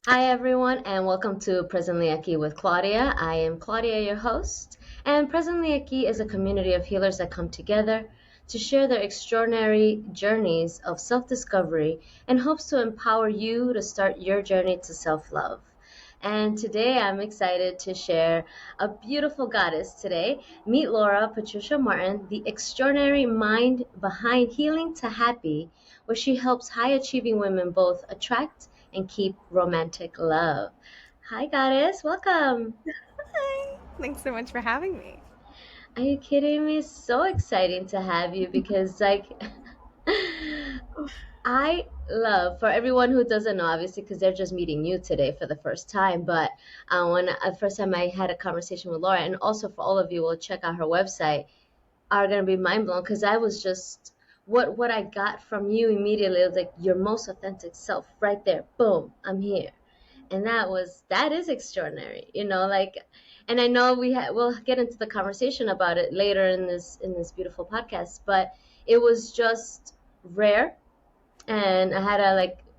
Hi, everyone, and welcome to Presently Aqui with Claudia. I am Claudia, your host, and Presently Aqui is a community of healers that come together to share their extraordinary journeys of self discovery and hopes to empower you to start your journey to self love. And today I'm excited to share a beautiful goddess today. Meet Laura Patricia Martin, the extraordinary mind behind Healing to Happy, where she helps high achieving women both attract and keep romantic love. Hi, goddess. Welcome. Hi. Thanks so much for having me. Are you kidding me? So exciting to have you because, I love for everyone who doesn't know, obviously, because they're just meeting you today for the first time. But when the first time I had a conversation with Laura, and also for all of you, will check out her website, are gonna be mind blown because I was just what I got from you immediately was like your most authentic self right there. Boom, I'm here. And that is extraordinary, and I know we'll get into the conversation about it later in this beautiful podcast, but it was just rare, and I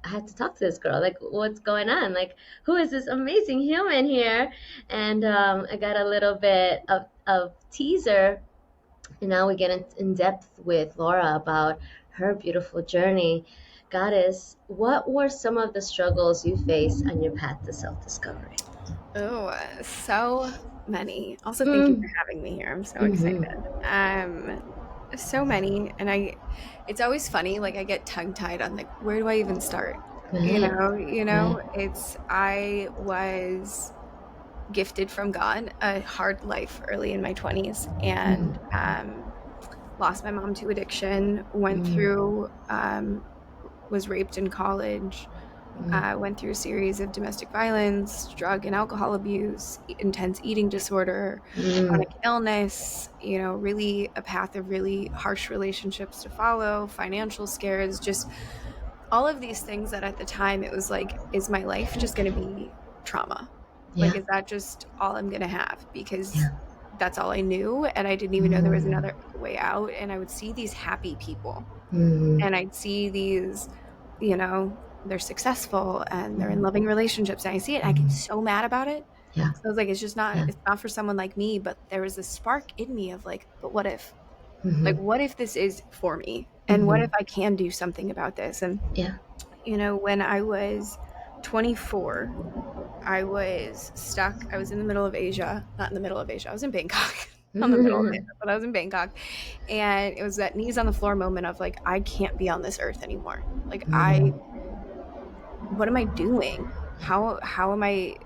had to talk to this girl, like, what's going on, like, who is this amazing human here? And I got a little bit of teaser, and now we get in depth with Laura about her beautiful journey. Goddess, what were some of the struggles you faced on your path to self-discovery? Oh, so many. Also, thank you for Mm, having me here. I'm so excited. hmm. Um, so many, and it's always funny. Like I get tongue-tied on like, where do I even start? Right, right. I was gifted from God a hard life early in my 20s, and Mm, lost my mom to addiction. Went mm, through, was raped in college. mm, Went through a series of domestic violence, drug and alcohol abuse, intense eating disorder, mm, chronic illness, really a path of really harsh relationships to follow, financial scares, just all of these things that at the time it was like, is my life just going to be trauma? Like, yeah, is that just all I'm going to have? Because yeah. that's all I knew. And I didn't even know there was Mm, another way out. And I would see these happy people mm, and I'd see these, they're successful and they're in mm, loving relationships. And I see it, and I get mm, so mad about it. yeah, So I was like, yeah. it's not for someone like me. But there was this spark in me of like, but what if? Like, Mm-hmm, what if this is for me? And what if mm-hmm, I can do something about this? And, yeah. when I was 24, I was stuck. I was in the middle of Asia, not in the middle of Asia. I was in Bangkok, on the middle of Asia, but I was in Bangkok. And it was that knees on the floor moment of like, I can't be on this earth anymore. Like, Mm, what am I doing? How am I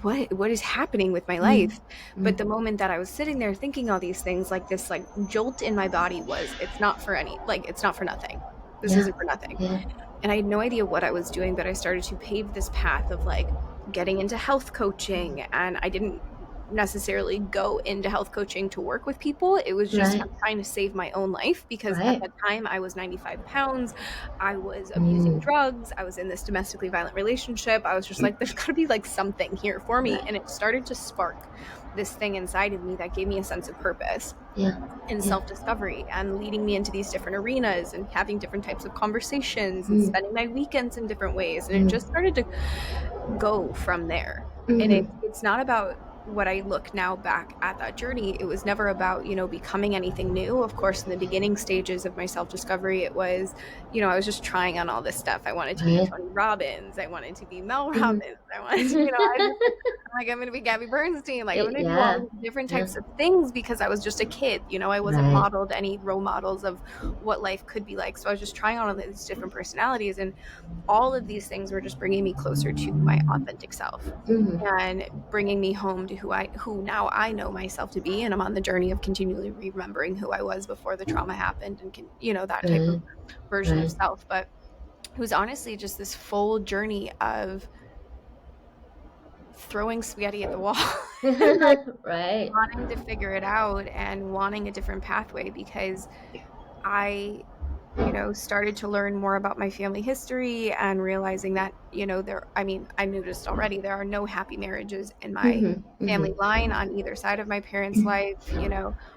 what is happening with my mm, life? But the mm, moment that I was sitting there thinking all these things, like this like jolt in my body was, it's not for nothing. This yeah, isn't for nothing. yeah. And I had no idea what I was doing, but I started to pave this path of like getting into health coaching. And I didn't necessarily go into health coaching to work with people. It was just, Right, I'm trying to save my own life because at right. that time I was 95 pounds. I was abusing Mm, drugs. I was in this domestically violent relationship. I was just like, there's got to be like something here for me. right. And it started to spark this thing inside of me that gave me a sense of purpose Yeah, and yeah. self discovery and leading me into these different arenas and having different types of conversations and Mm, spending my weekends in different ways. And it just mm, started to go from there. And mm-hmm. it's not about what I look now back at that journey. It was never about, becoming anything new. Of course, in the beginning stages of my self discovery, it was, I was just trying on all this stuff. I wanted to be Right. Tony Robbins. I wanted to be Mel Mhm. Robbins. I wanted to, I'm going to be Gabby Bernstein. Like, I'm going to do all Yeah, these different yeah. types of things because I was just a kid. I wasn't Right. modeled any role models of what life could be like. So I was just trying on all these different personalities. And all of these things were just bringing me closer to my authentic self Mhm. and bringing me home to who now I know myself to be. And I'm on the journey of continually remembering who I was before the trauma happened and that type of Right, version of right. self. But it was honestly just this full journey of throwing spaghetti at the wall and like Right. wanting to figure it out and wanting a different pathway because I started to learn more about my family history and realizing that, I noticed already there are no happy marriages in my Mhm, family mhm, line on either side of my parents' life.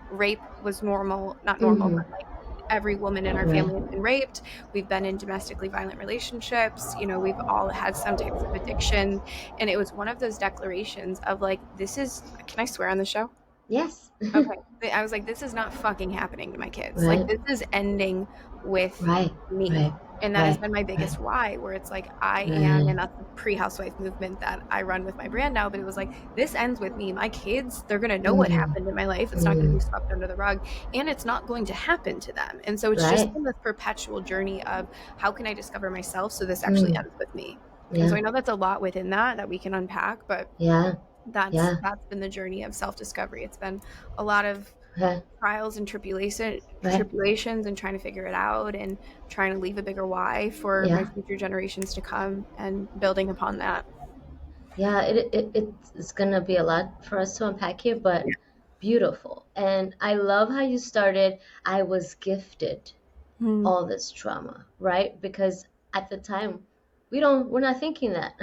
Rape was normal, not normal, but mhm. like every woman in our Right. family has been raped. We've been in domestically violent relationships. We've all had some types of addiction. And it was one of those declarations of like, this is, can I swear on the show? Yes. Okay. I was like, this is not fucking happening to my kids. Like, Right. this is ending with Right. me. Right. And that has Right. been my Right. biggest why, where it's like, I am, Right. and that's the pre-housewife movement that I run with my brand now. But it was like, this ends with me. My kids, they're going to know what Mm. happened in my life. It's not going to be Mm. swept under the rug, and it's not going to happen to them. And so it's just Right. been this perpetual journey of how can I discover myself so this actually Mm. ends with me. And so Yeah. I know that's a lot within that we can unpack, but Yeah. that's Yeah. that's been the journey of self-discovery. It's been a lot of Right. trials and Right. tribulations and trying to figure it out and trying to leave a bigger why for my Yeah. future generations to come and building upon that. Yeah. It's gonna be a lot for us to unpack here, but beautiful. And I love how you started. I was gifted Mm, all this trauma, right? Because at the time, we're not thinking that.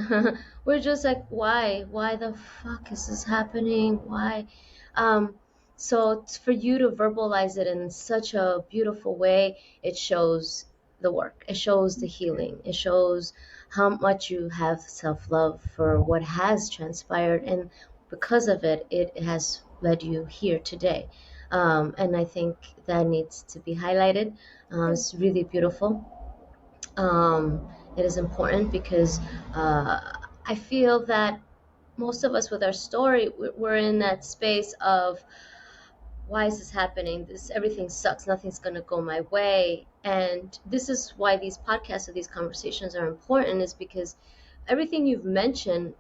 We're just like, why the fuck is this happening? Why? Um, so for you to verbalize it in such a beautiful way, it shows the work. It shows the healing. It shows how much you have self-love for what has transpired, and because of it, it has led you here today. And I think that needs to be highlighted. It's really beautiful. It is important because I feel that most of us with our story, we're in that space of why is this happening? This everything sucks. Nothing's going to go my way. And this is why these podcasts or these conversations are important, is because everything you've mentioned,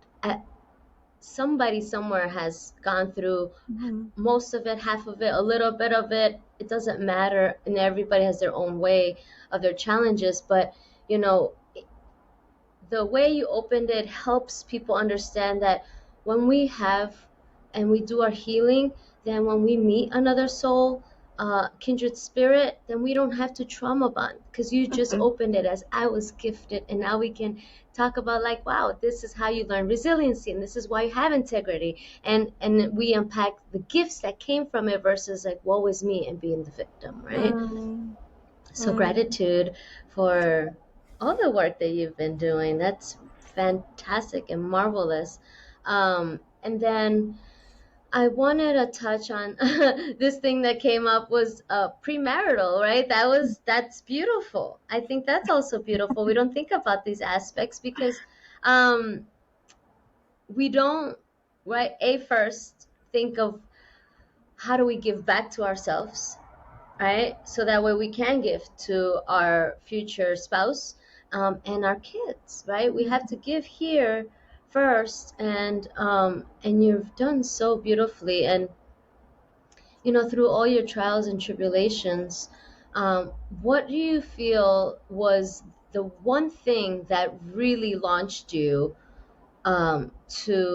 somebody somewhere has gone through mhm, most of it, half of it, a little bit of it. It doesn't matter, and everybody has their own way of their challenges. But you know, the way you opened it helps people understand that when we have and we do our healing, then when we meet another soul, kindred spirit, then we don't have to trauma bond, because you just mhm, opened it as I was gifted, and now we can talk about like, wow, this is how you learn resiliency, and this is why you have integrity, and we unpack the gifts that came from it versus like, woe is me and being the victim, right? mm, So mm. gratitude for all the work that you've been doing. That's fantastic and marvelous. And then I wanted to touch on this thing that came up was premarital, right? That's beautiful. I think that's also beautiful. We don't think about these aspects because um, we don't, right? First think of how do we give back to ourselves, right? So that way we can give to our future spouse, and our kids, right? We have to give here first, and you've done so beautifully. And through all your trials and tribulations, what do you feel was the one thing that really launched you,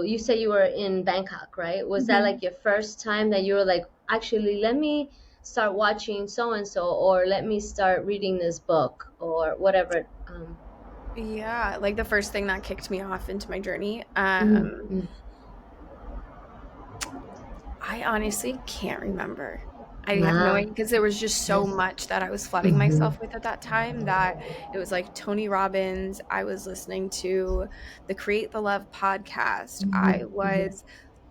you said you were in Bangkok, right? Was that Mhm. like your first time that you were like, actually, let me start watching so and so, or let me start reading this book, or whatever? Yeah, like the first thing that kicked me off into my journey. Mm, mm, I honestly can't remember. I have no wow. idea because there was just so Yes. much that I was flooding Mm-hmm. myself with at that time that it was like Tony Robbins. I was listening to the Create the Love podcast. I Mm-hmm. Mm-hmm. was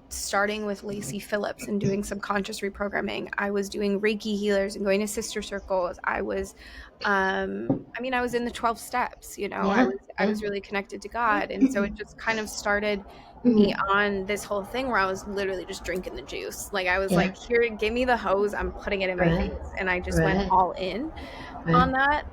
starting with Lacey Phillips and doing subconscious reprogramming. I was doing Reiki healers and going to sister circles. I was in the 12 steps, Yeah. I Yeah. was really connected to God. And so it just kind of started me Mm-hmm. on this whole thing where I was literally just drinking the juice. Like I was Yeah. like, here, give me the hose. I'm putting it in my Right. face. And I just went Right. all in Right. on that.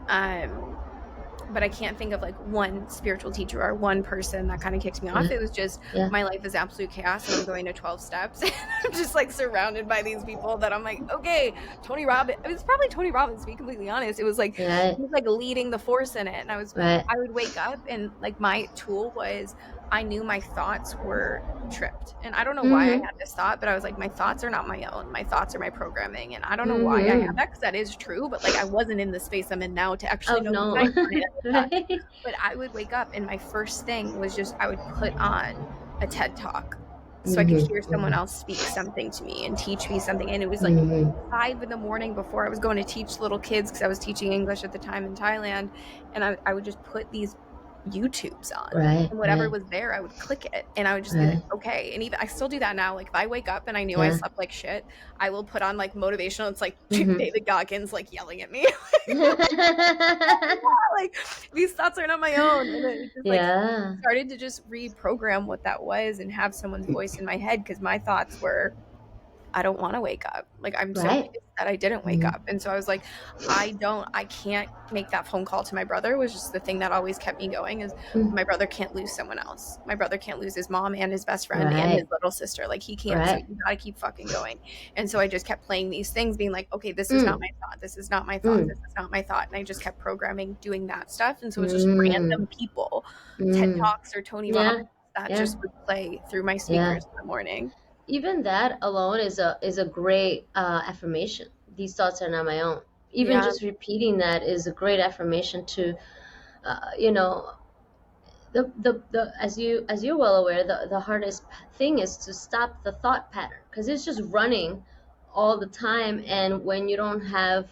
But I can't think of like one spiritual teacher or one person that kind of kicked me off. Yeah. It was just Yeah. my life is absolute chaos and I'm going to 12 steps. And I'm just like surrounded by these people that I'm like, okay, Tony Robbins. It was probably Tony Robbins, to be completely honest. It was like Right. he was like leading the force in it. And Right. I would wake up and like my tool was I knew my thoughts were tripped. And I don't know why I Mm-hmm. had this thought, but I was like, my thoughts are not my own. My thoughts are my programming. And I don't know why I have Mm-hmm. that because that is true, but like I wasn't in the space I'm in now to actually Oh know the no. science on any of that. Right. But I would wake up and my first thing was just I would put on a TED Talk. so I could Mhm. hear someone Mhm. else speak something to me and teach me something. And it was like Mhm. 5 in the morning before I was going to teach little kids because I was teaching English at the time in Thailand. And I would just put these YouTubes on. Right. And whatever Right. was there, I would click it and I would just be like, Right. okay. And even I still do that now. Like if I wake up and I knew I Yeah. slept like shit, I will put on like motivational. It's like Mhm. David Goggins like yelling at me. Like these thoughts are not my own. And it just like Yeah. started to just reprogram what that was and have someone's voice in my head because my thoughts were I don't want to wake up. Like, I'm so Right. pissed that I didn't wake Mhm. up. And so I was like, I can't make that phone call to my brother was just the thing that always kept me going is Mm. my brother can't lose someone else. My brother can't lose his mom and his best friend and his Right. little sister. Like, he can't. So Right. you got to keep fucking going. And so I just kept playing these things, being like, okay, this is not Mm. my thought. This is not my thought. Mm. This is not my thought. And I just kept programming doing that stuff. And so it was just Mm. random people, TED Mm. Talks or Tony Robbins Yeah. that Yeah. just would play through my Yeah. speakers in the morning. Even that alone is a great affirmation. These thoughts are not my own. Even Yeah. just repeating that is a great affirmation to, you know, the as you're well aware, the hardest thing is to stop the thought pattern because it's just running all the time, and when you don't have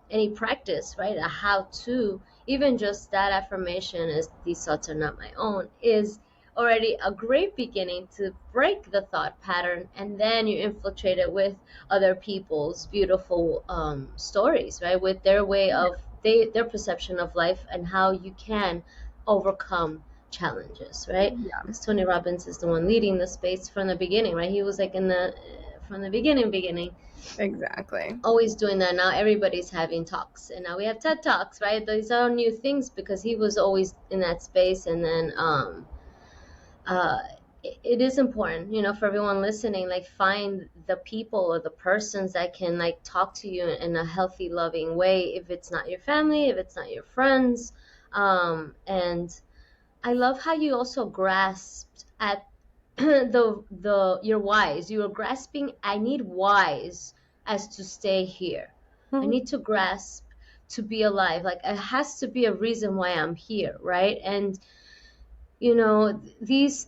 any practice, right, a how to, even just that affirmation is these thoughts are not my own is already a great beginning to break the thought pattern, and then you infiltrate it with other people's beautiful stories, right, with their way of their perception of life and how you can overcome challenges, right? Yeah. Because Tony Robbins is the one leading the space from the beginning, right? He was like in the from the beginning, Exactly. always doing that. Now everybody's having talks, and now we have TED Talks, right? These are new things because he was always in that space, and then uh, it is important, you know, for everyone listening, like find the people or the persons that can like talk to you in a healthy, loving way. If it's not your family, if it's not your friends, and I love how you also grasped at the your whys. You were grasping, I need whys as to stay here. I Mhm. need to grasp to be alive. Like it has to be a reason why I'm here, right? And you know, these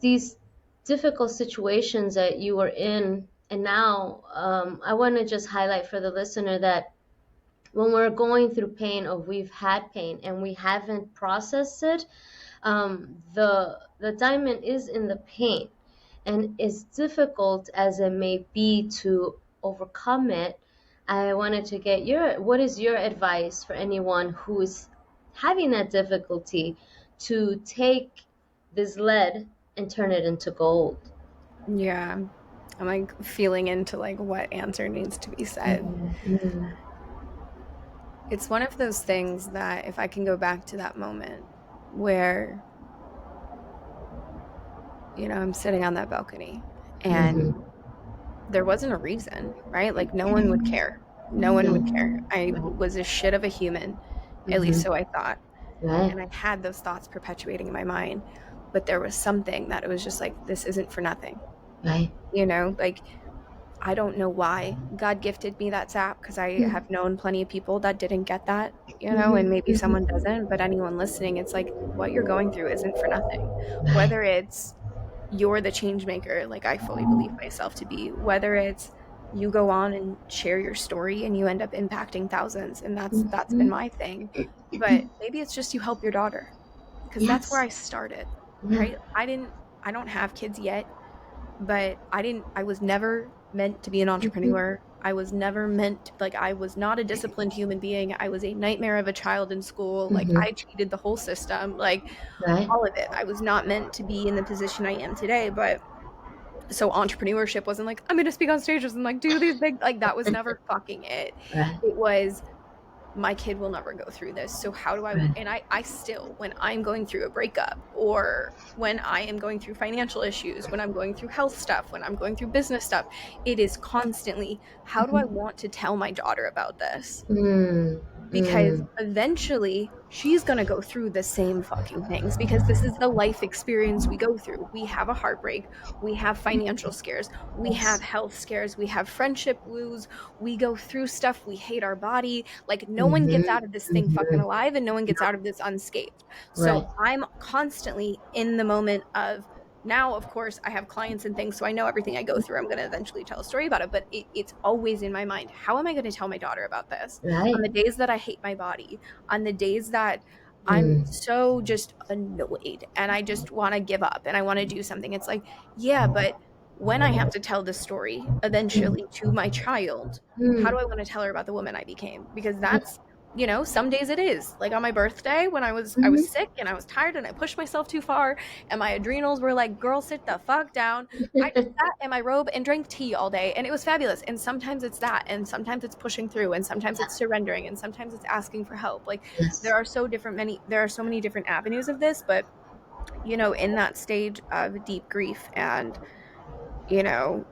difficult situations that you were in, and now I want to just highlight for the listener that when we're going through pain or we've had pain and we haven't processed it, the diamond is in the pain, and as difficult as it may be to overcome it, I wanted to get your what is your advice for anyone who is having that difficulty to take this lead and turn it into gold. Yeah. I'm like feeling into like what answer needs to be said. Mm-hmm. It's one of those things that if I can go back to that moment where, I'm sitting on that balcony and Mm-hmm. there wasn't a reason, right? Like no one would care. No one would care. I was a shit of a human, at least Mm-hmm. so I thought. Right. And I had those thoughts perpetuating in my mind. But there was something that it was just like, this isn't for nothing. Right. Like I don't know why God gifted me that sap because I have known plenty of people that didn't get that, and Mm-hmm. maybe someone doesn't, but anyone listening, it's like what you're going through isn't for nothing. Right. Whether it's you're the change maker, like I fully believe myself to be, whether it's you go on and share your story and you end up impacting thousands, and that's been Mm-hmm. my thing. But maybe it's just you help your daughter because that's where Yes. I started, Yeah. right? I don't have kids yet, but I was never meant to be an Mm-hmm. entrepreneur. I was never meant to, like, I was not a disciplined human being. I was a nightmare of a child in school. Like, Mm-hmm. I cheated the whole system, like, Right. all of it. I was not meant to be in the position I am today. But so entrepreneurship wasn't like, I'm going to speak on stages and like do these big, like, that was never fucking it. Right. It was, my kid will never go through this. So how do I, Right. and I still, when I'm going through a breakup or when I am going through financial issues, when I'm going through health stuff, when I'm going through business stuff, it is constantly, how do I Mm-hmm. want to tell my daughter about this? Mm. Because Mm. eventually she's going to go through the same fucking things because this is the life experience we go through. We have a heartbreak, we have financial scares, we have Yes. health scares, we have friendship woos, we go through stuff, we hate our body. Like no one gets Mm-hmm. out of this thing fucking Mm-hmm. alive and no one gets out of this unscathed. So Right. I'm constantly in the moment of Now, of course, I have clients and things, so I know everything I go through. I'm going to eventually tell a story about it, but it's always in my mind. How am I going to tell my daughter about this? On Right. the days that I hate my body, on the days that I'm Mm. so just annoyed and I just want to give up and I want to do something. It's like, yeah, but when I have to tell this story eventually to my child, how do Mm. I want to tell her about the woman I became? Because that's, some days it is. Like on my birthday when I was Mm. sick and I was tired and I pushed myself too far and my adrenals were like, girl, sit the fuck down. I just sat in my robe and drank tea all day, and it was fabulous. And sometimes it's that, and sometimes it's pushing through, and sometimes it's surrendering, and sometimes it's asking for help. Like Yes. there are so many different avenues of this, but in that stage of deep grief and you know,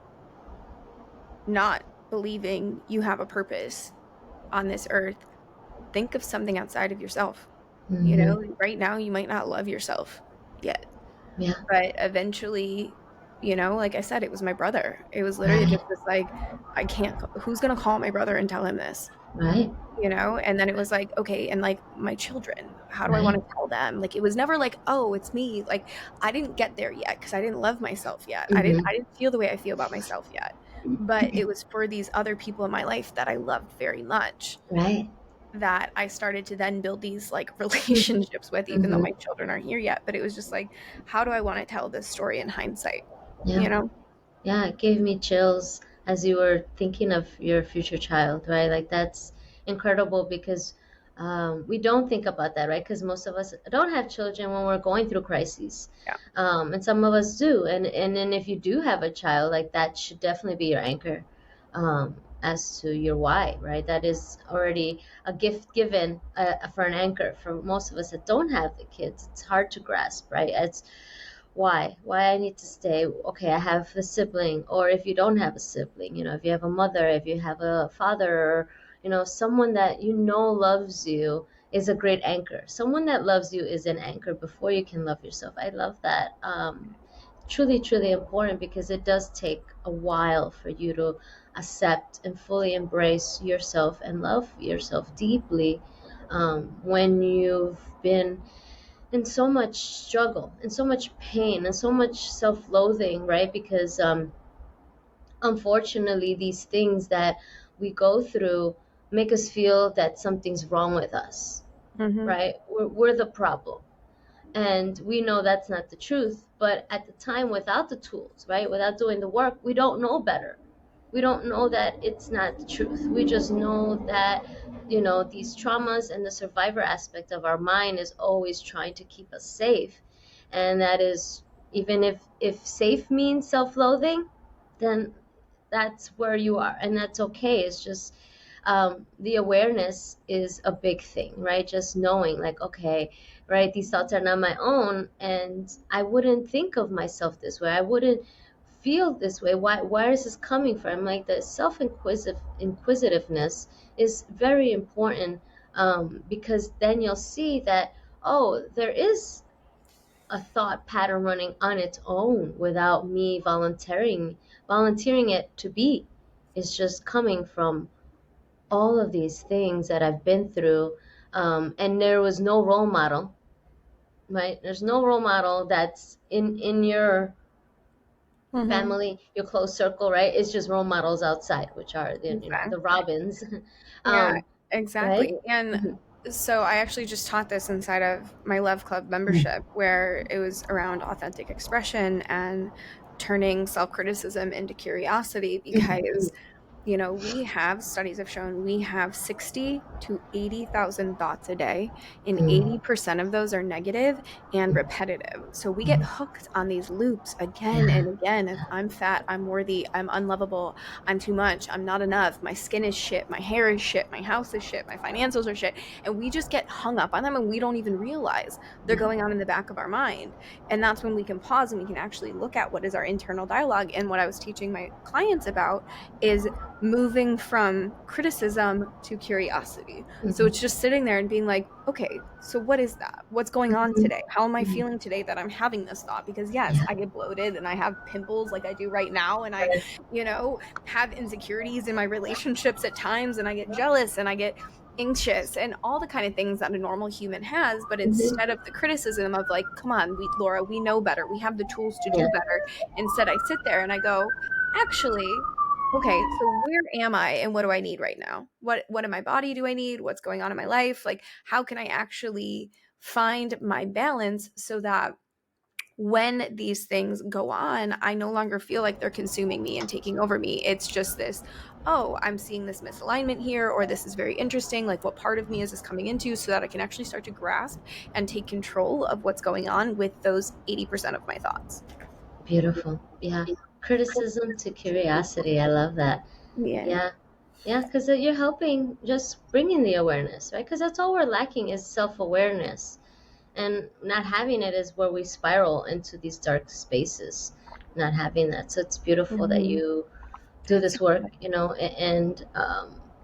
not believing you have a purpose on this earth, think of something outside of yourself. Hmm. Right now you might not love yourself yet. Yeah. But eventually, like I said, it was my brother. It was literally Right. just this like, I can't, who's going to call my brother and tell him this? Right. And then it was like, okay, and like my children, how do I want Right. to tell them? Like it was never like, oh, it's me. Like I didn't get there yet because I didn't love myself yet. I didn't Hmm. I didn't feel the way I feel about myself yet. But it was for these other people in my life that I loved very much Right. that I started to then build these like relationships with, even though Hmm. my children aren't here yet. But it was just like, how do I want to tell this story in hindsight? Yeah. You know? Yeah, it gave me chills as you were thinking of your future child, right? Like that's incredible because we don't think about that, right? Because most of us don't have children when we're going through crises, Yeah. and some of us do. And then if you do have a child, like that should definitely be your anchor, as to your why, right? That is already a gift given for an anchor. For most of us that don't have the kids, it's hard to grasp, right? It's why I need to stay. Okay, I have a sibling, or if you don't have a sibling, if you have a mother, if you have a father, or someone that loves you, is a great anchor. Someone that loves you is an anchor before you can love yourself. I love that. Truly, truly important, because it does take a while for you to accept and fully embrace yourself and love yourself deeply, when you've been and so much struggle and so much pain and so much self-loathing, right? Because unfortunately, these things that we go through make us feel that something's wrong with us, Mm-hmm. right? We're the problem, and we know that's not the truth. But at the time, without the tools, right, without doing the work, we don't know better. We don't know that it's not the truth. We just know that these traumas and the survivor aspect of our mind is always trying to keep us safe. And that is, even if safe means self-loathing, then that's where you are, and that's okay. It's just, the awareness is a big thing, right? Just knowing, like, okay, right, these thoughts are not my own, and I wouldn't think of myself this way. I wouldn't feel this way. Why is this coming from? Like, the inquisitiveness is very important, because then you'll see that, oh, there is a thought pattern running on its own without me volunteering it to be. It's just coming from all of these things that I've been through, and there was no role model, right? There's no role model that's in your Mm-hmm. family, your close circle, right? It's just role models outside, which are the Exactly. Robins, Yeah, right? exactly. And Mhm. so I actually just taught this inside of my Love Club membership, where it was around authentic expression and turning self criticism into curiosity Mhm. because we have studies have shown we have 60 to 80,000 thoughts a day, and Mhm. 80% of those are negative and repetitive. So we get hooked on these loops again Yeah. and again of I'm fat, I'm worthy, I'm unlovable, I'm too much, I'm not enough, my skin is shit, my hair is shit, my house is shit, my financials are shit. And we just get hung up on them and we don't even realize they're Yeah. going on in the back of our mind. And that's when we can pause and we can actually look at what is our internal dialogue. And what I was teaching my clients about is moving from criticism to curiosity. So Mhm. it's just sitting there and being like, okay, so what is that? What's going on Mhm. today? How am I Mhm. feeling today that I'm having this thought? Because yes, Yeah. I get bloated and I have pimples like I do right now. And I have insecurities in my relationships at times and I get jealous and I get anxious and all the kind of things that a normal human has, but Hmm. instead of the criticism of like, come on, Laura, we know better, we have the tools to Yeah. do better, instead I sit there and I go, actually, okay, so where am I and what do I need right now? What in my body do I need? What's going on in my life? Like, how can I actually find my balance so that when these things go on, I no longer feel like they're consuming me and taking over me. It's just this, oh, I'm seeing this misalignment here, or this is very interesting. Like, what part of me is this coming into, so that I can actually start to grasp and take control of what's going on with those 80% of my thoughts. Beautiful. Yeah. Criticism to curiosity. I love that. Yeah. Yeah. Yeah, because you're helping just bringing the awareness, right? Because that's all we're lacking is self-awareness. And not having it is where we spiral into these dark spaces, not having that. So it's beautiful that Mm-hmm. you do this work, and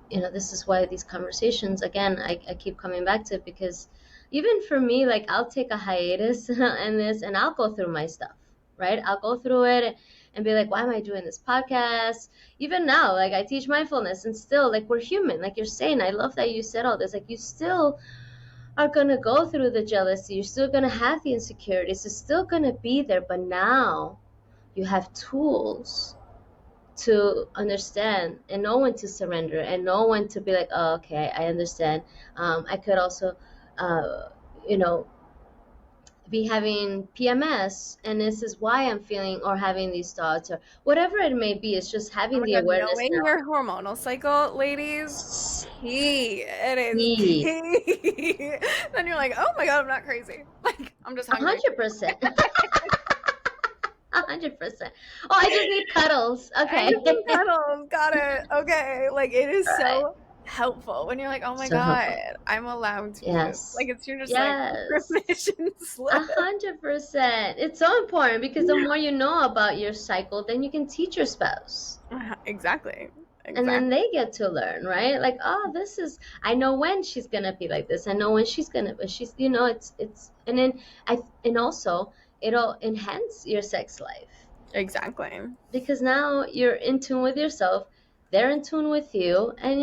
this is why these conversations, again, I keep coming back to it, because even for me, like, I'll take a hiatus in this and I'll go through my stuff, right? I'll go through it and be like, why am I doing this podcast? Even now, like, I teach mindfulness, and still, like, we're human, like you're saying. I love that you said all this. Like, you still are going to go through the jealousy, you're still going to have the insecurities, it's still going to be there, but now you have tools to understand and know when to surrender and know when to be like, oh, okay, I understand. I could also, uh, you know, be having PMS, and this is why I'm feeling or having these thoughts, or whatever it may be. It's just Oh having my the God, awareness knowing now. your hormonal cycle, ladies, key. It is See, key. Then you're like, oh my God, I'm not crazy. Like, I'm just a hungry. 100%. 100%. Oh, I just need cuddles. I Okay. need some cuddles. Got it. Okay. Like, it is All right. so helpful when you're like, oh my So God, helpful. I'm allowed to do this. Like, Yes. you're just like Yes. permission slip. 100%. It's so important, because the more you know about your cycle, then you can teach your spouse. Exactly. And then Exactly. they get to learn, right? Like, oh, this is, I know when she's gonna be like this. I know when she's gonna, but she's, and then and also it'll enhance your sex life, Exactly. because now you're in tune with yourself, they're in tune with you, and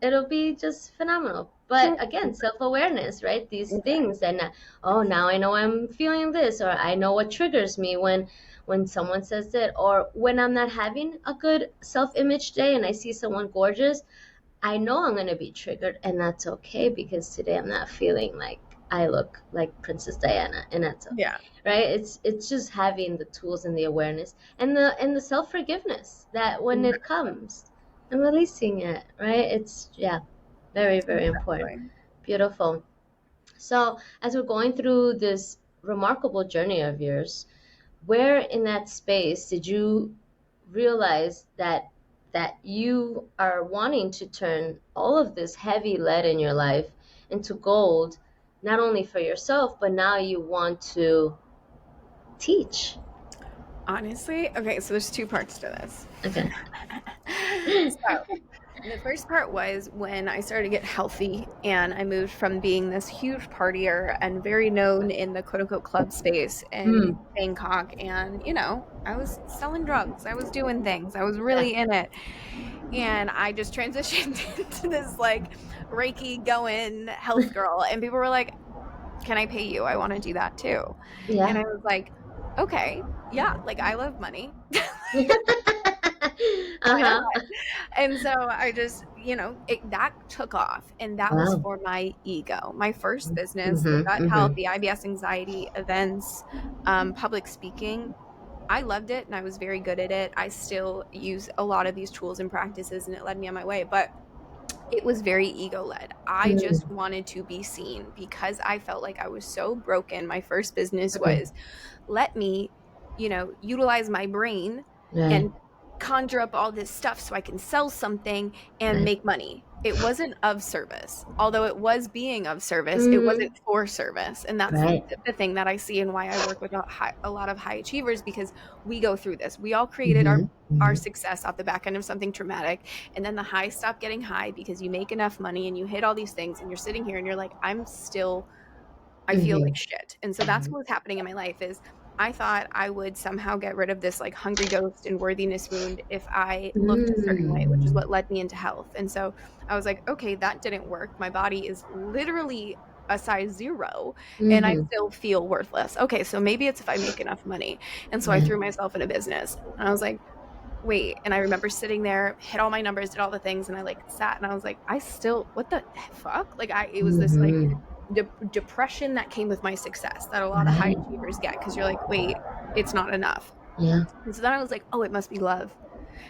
it'll be just phenomenal. But again, self-awareness, right? These Okay. things, and oh, now I know I'm feeling this, or I know what triggers me when someone says that, or when I'm not having a good self-image day and I see someone gorgeous, I know I'm going to be triggered, and that's okay, because today I'm not feeling like I look like Princess Diana, and that's okay, Yeah. right? It's just having the tools and the awareness and the self forgiveness that when it comes, and releasing it, right? It's, yeah, very, very important. Exactly. Beautiful. So as we're going through this remarkable journey of yours, where in that space did you realize that you are wanting to turn all of this heavy lead in your life into gold, not only for yourself, but now you want to teach? Honestly, okay, so there's two parts to this. Okay. So, the first part was when I started to get healthy and I moved from being this huge partier and very known in the quote unquote club space in Mm, Bangkok. And, I was selling drugs, I was doing things, I was yeah. really in it. And I just transitioned into this like Reiki going health girl. And people were like, can I pay you? I want to do that too. And Yeah. I was like, okay, yeah, like I love money. Why not? Uh-huh. And so I just, that took off. And that was Wow. for my ego. My first business, the Mm-hmm. gut health, Mm-hmm. the IBS anxiety events, public speaking. I loved it and I was very good at it. I still use a lot of these tools and practices and it led me on my way. But it was very ego led. I just Mm-hmm. wanted to be seen because I felt like I was so broken. My first business Mm-hmm. was let me, utilize my brain Right. and conjure up all this stuff so I can sell something and Right. make money. It wasn't of service. Although it was being of service, it Mm-hmm. wasn't for service. And that's Right. the thing that I see and why I work with a lot of high achievers because we go through this. We all created our Mm-hmm. our Mm-hmm. success off the back end of something traumatic and then the highs stop getting high because you make enough money and you hit all these things and you're sitting here and you're like I feel like Mm-hmm. shit. And so that's what was happening in my life is I thought I would somehow get rid of this like hungry ghost and worthiness wound if I looked a certain way, which is Mm. what led me into health. And so I was like, okay, that didn't work. My body is literally a size 0 and I Mm-hmm. still feel worthless. Okay, so maybe it's if I make enough money. And so I Right. threw myself in a business. And I was like, wait. And I remember sitting there, hit all my numbers, did all the things, and I like sat and I was like, I still, what the fuck? Like, it was this like Mm-hmm. depression that came with my success that a lot of high Right. achievers get because you're like, wait, it's not enough. Yeah. And so then I was like, oh, it must be love.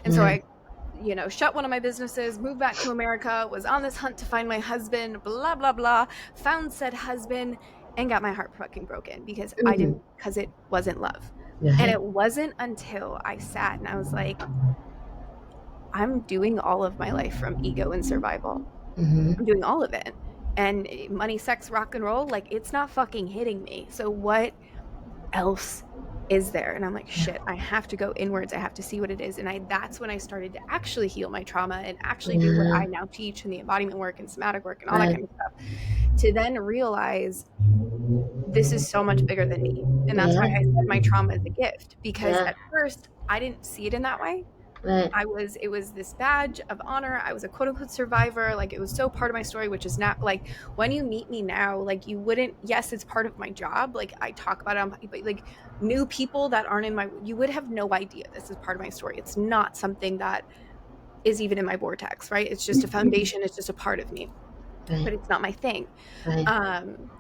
And so Yeah. I, shut one of my businesses, moved back to America, was on this hunt to find my husband, blah, blah, blah, found said husband, and got my heart fucking broken Mm-hmm. because it wasn't love. And Right. it wasn't until I sat and I was like, I'm doing all of my life from ego and survival. Mm-hmm. I'm doing all of it. And money, sex, rock and roll, like it's not fucking hitting me. So what else is there? And I'm like, Yeah. shit, I have to go inwards. I have to see what it is. And that's when I started to actually heal my trauma and actually do what Yeah. I now teach in the embodiment work and somatic work and all that Right. kind of stuff to then realize this is so much bigger than me. And that's why Yeah. I said my trauma is a gift because Yeah. at first I didn't see it in that way. Right. It was this badge of honor. I was a quote unquote survivor. Like it was so part of my story, which is not like when you meet me now, like you wouldn't, yes, it's part of my job. Like I talk about it, but like new people that aren't in my, you would have no idea this is part of my story. It's not something that is even in my vortex, right? It's just a foundation. It's just a part of me, Right. but it's not my thing. Right. Um,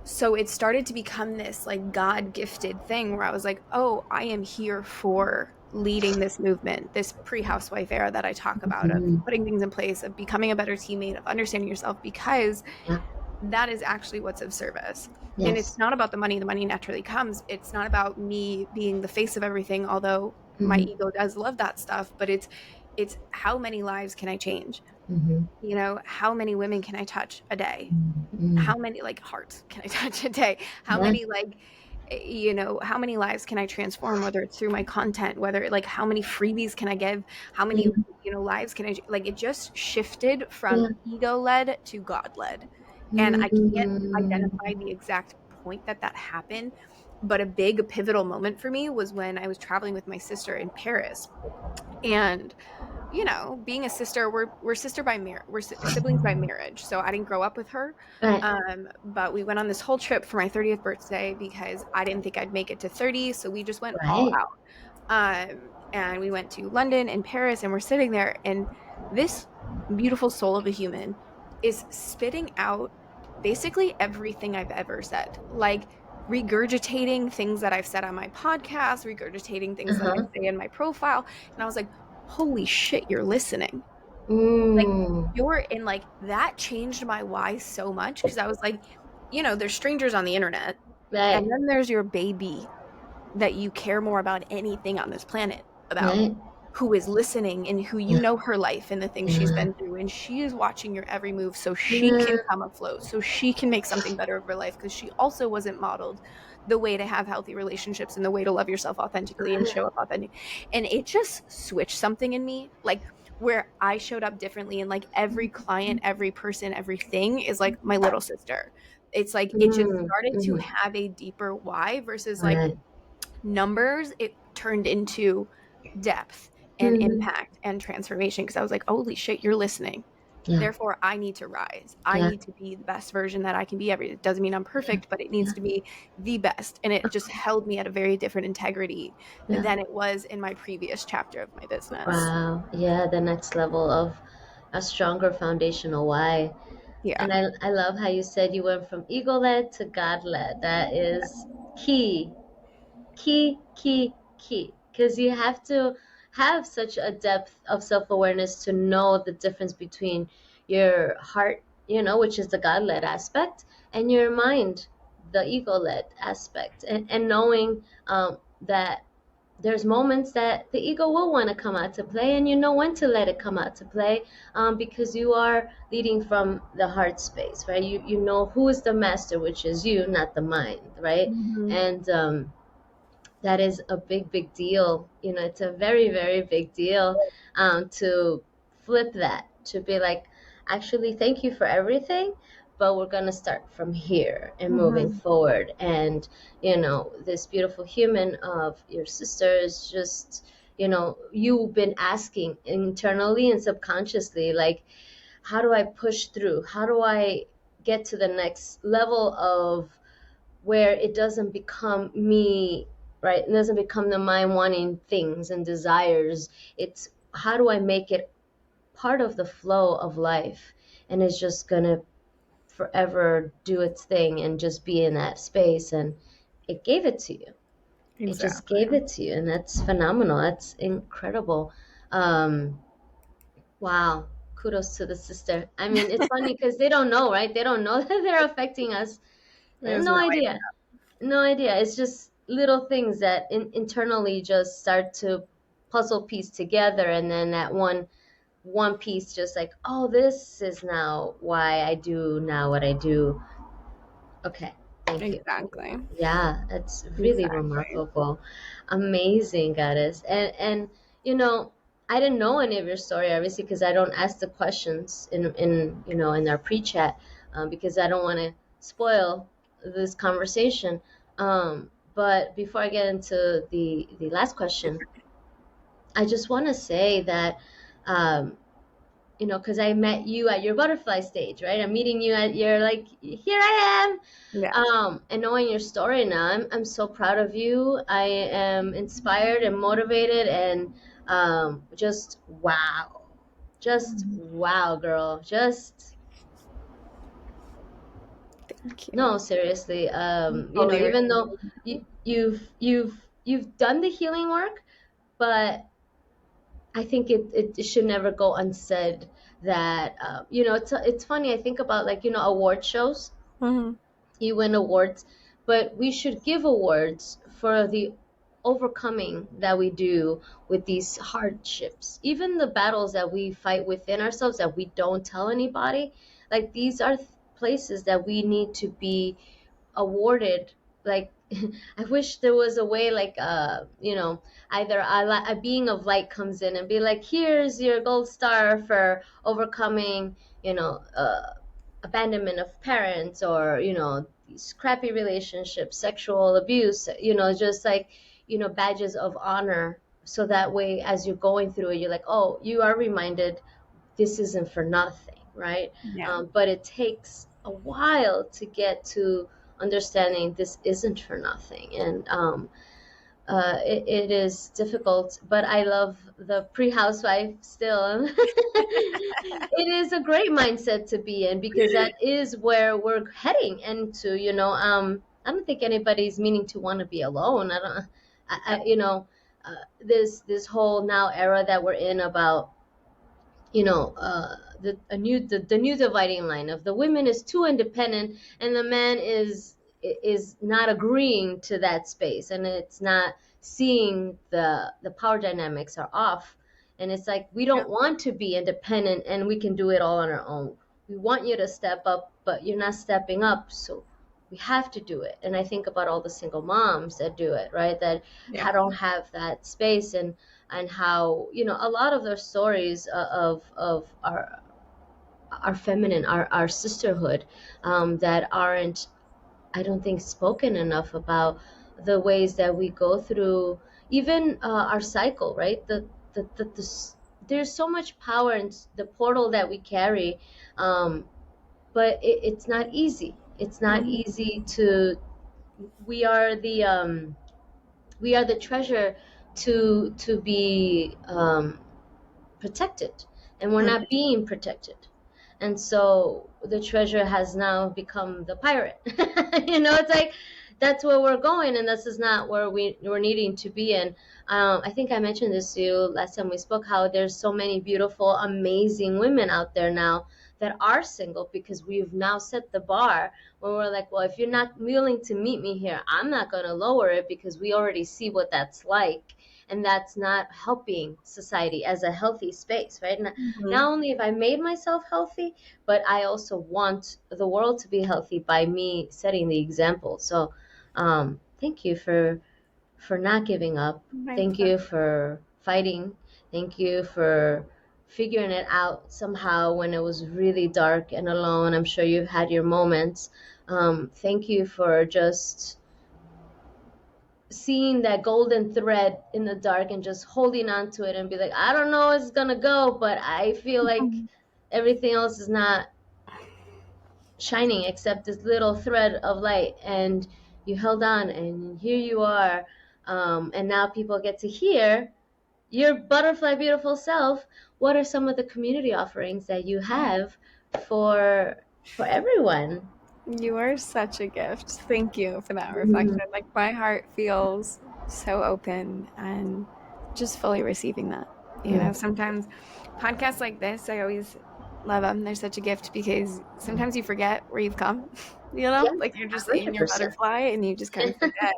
so it started to become this like God gifted thing where I was like, oh, I am here for leading this movement, this pre housewife era that I talk about of Mm-hmm. putting things in place, of becoming a better teammate, of understanding yourself, because Yeah. that is actually what's of service. And it's Yes. not about the money. The money naturally comes. It's not about me being the face of everything, although my Mm-hmm. ego does love that stuff, but it's how many lives can I change? Mm-hmm. How many women can I touch a day? Mm-hmm. How many like hearts can I touch a day? How Yeah. many like how many lives can I transform, whether it's through my content, whether like how many freebies can I give, how many Yeah. lives can I like it just shifted from Yeah. ego led to God led. And I can't Mm-hmm. identify the exact point that happened, but a big pivotal moment for me was when I was traveling with my sister in Paris. And being a sister, we're sister by marriage, siblings by marriage. So I didn't grow up with her, Right. but we went on this whole trip for my 30th birthday because I didn't think I'd make it to 30. So we just went all Right. out, and we went to London and Paris, and we're sitting there, and this beautiful soul of a human is spitting out basically everything I've ever said, like regurgitating things that I've said on my podcast, regurgitating things that I Uh-huh. say in my profile. And I was like, holy shit, you're listening. Like, Mm. you're in like that changed my why so much because I was like, there's strangers on the internet, and Right. then there's your baby that you care more about anything on this planet about, Right. who is listening and who Yeah. her life and the things she's Yeah. been through, and she is watching your every move so she Yeah. can come afloat, so she can make something better of her life because she also wasn't modeled the way to have healthy relationships and the way to love yourself authentically and show up authentic. And it just switched something in me, like where I showed up differently, and like every client, every person, everything is like my little sister. It's like it just Mm. started to Mm-hmm. have a deeper why versus like Right. numbers. It turned into depth and Mm-hmm. impact and transformation because I was like, holy shit, you're listening. Yeah. Therefore, I need to rise. I Yeah. need to be the best version that I can be. It doesn't mean I'm Yeah. perfect, but it needs Yeah. to be the best. And it just held me at a very different integrity Yeah. than it was in my previous chapter of my business. Wow. Yeah, the next level of a stronger foundational why. Yeah. And I love how you said you went from ego led to God led. That is key, key, key, key. Because you have to have such a depth of self awareness to know the difference between your heart, which is the God led aspect, and your mind, the ego led aspect. And knowing that there's moments that the ego will want to come out to play, and you know when to let it come out to play, because you are leading from the heart space, right? You know who is the master, which is you, not the mind, right? Mhm. And that is a big, big deal. It's a very, very big deal, to flip that, to be like, actually, thank you for everything, but we're going to start from here and moving Mm-hmm. forward. And this beautiful human of your sister is just, you've been asking internally and subconsciously, like, how do I push through? How do I get to the next level of where it doesn't become me, right? It doesn't become the mind wanting things and desires. It's how do I make it part of the flow of life, and it's just gonna forever do its thing and just be in that space. And it gave it to you. It just Exactly. gave it to you, and that's phenomenal. That's incredible. um wow, kudos to the sister. I mean, it's funny because they don't know, right? They don't know that they're affecting us. There's No no idea. No idea. It's just little things that internally just start to puzzle piece together, and then that one piece just like, oh, this is now why I do now what I do. Okay, thank you. Exactly. Yeah, it's really Exactly. remarkable, amazing, goddess. And you know, I didn't know any of your story, obviously, because I don't ask the questions in our pre-chat, because I don't want to spoil this conversation. But before I get into the last question, I just want to say that, um, because I met you at your butterfly stage, right? I'm meeting you at your, like, here I am. Yeah. And knowing your story now, I'm so proud of you. I am inspired and motivated, and just wow. Just Mhm. wow, girl. Just Thank you. no, seriously. Fully Even though received. you've done the healing work, but I think it should never go unsaid that, it's funny. I think about, like, award shows. Mm-hmm. You win awards, but we should give awards for the overcoming that we do with these hardships, even the battles that we fight within ourselves that we don't tell anybody. Like, these are places that we need to be awarded. Like, I wish there was a way, like, either a being of light comes in and be like, here's your gold star for overcoming, abandonment of parents, or these crappy relationships, sexual abuse, just like, badges of honor. So that way, as you're going through it, you're like, oh, you are reminded this isn't for nothing, right? Yeah. But it takes a while to get to understanding this isn't for nothing. And it is difficult, but I love the pre-housewife still. It is a great mindset to be in, because that is where we're heading into. I don't think anybody's meaning to want to be alone. I don't. Yep. This whole now era that we're in about, the new dividing line of the women is too independent, and the man is not agreeing to that space, and it's not seeing the power dynamics are off. And it's like, we don't Yep. want to be independent and we can do it all on our own. We want you to step up, but you're not stepping up, so we have to do it. And I think about all the single moms that do it, right, that Yeah. don't have that space. And how, a lot of their stories, of our feminine, our sisterhood, that aren't, I don't think, spoken enough about, the ways that we go through, even our cycle, right? There's so much power in the portal that we carry, but it's not easy. It's not Mm-hmm. easy to. We are the treasure to be protected, and we're not Mm-hmm. being protected. And so the treasure has now become the pirate. It's like, that's where we're going, and this is not where we're needing to be in. I think I mentioned this to you last time we spoke, how there's so many beautiful, amazing women out there now that are single, because we've now set the bar where we're like, well, if you're not willing to meet me here, I'm not going to lower it, because we already see what that's like. And that's not helping society as a healthy space, right? Mm-hmm. Not only have I made myself healthy, but I also want the world to be healthy by me setting the example. So, thank you for not giving up. My Thank you pleasure. for fighting. Thank you for figuring it out somehow when it was really dark and alone. I'm sure you've had your moments. Thank you for just seeing that golden thread in the dark and just holding on to it and be like, I don't know it's gonna go, but I feel like everything else is not shining except this little thread of light, and you held on and here you are. And now people get to hear your butterfly beautiful self. What are some of the community offerings that you have for everyone? You are such a gift. Thank you for that Mhm. reflection. Like, my heart feels so open and just fully receiving that. You know, Mm. sometimes podcasts like this, I always love them. They're such a gift because sometimes you forget where you've come, you know, Yeah, like you're just in your 100%. butterfly and you just kind of forget.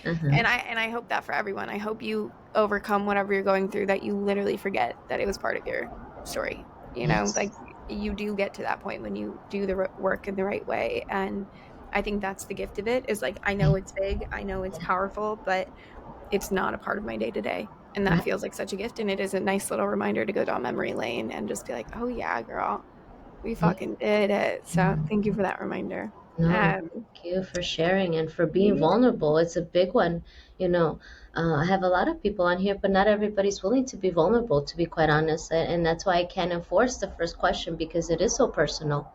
Uh-huh. And I hope that for everyone. I hope you overcome whatever you're going through, that you literally forget that it was part of your story. You know, Yes. like you do get to that point when you do the work in the right way. And I think that's the gift of it, is like, I know it's big, I know it's powerful, but it's not a part of my day to day. And that Right. feels like such a gift. And it is a nice little reminder to go down memory lane and just be like, oh yeah, girl, we Yeah. fucking did it. So thank you for that reminder. No, Um, thank you for sharing and for being yeah, vulnerable. It's a big one. You know, I have a lot of people on here, but not everybody's willing to be vulnerable, to be quite honest. And that's why I can't enforce the first question because it is so personal.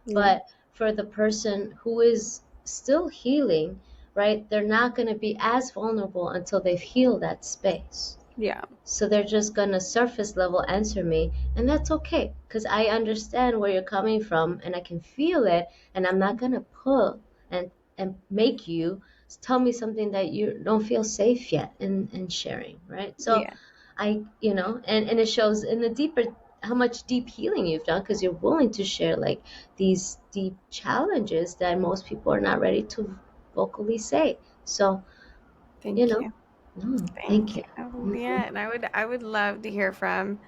yeah, But for the person who is still healing, right, they're not going to be as vulnerable until they've healed that space. yeah, So they're just gonna surface level answer me, and that's okay because I understand where you're coming from and I can feel it, and I'm not gonna pull and make you tell me something that you don't feel safe yet in sharing, right? So yeah. and it shows in the deeper how much deep healing you've done because you're willing to share like these deep challenges that most people are not ready to vocally say. So, you Thank know, you. no, thank Thank you. you. Oh, Mhm. yeah, and I would love to hear from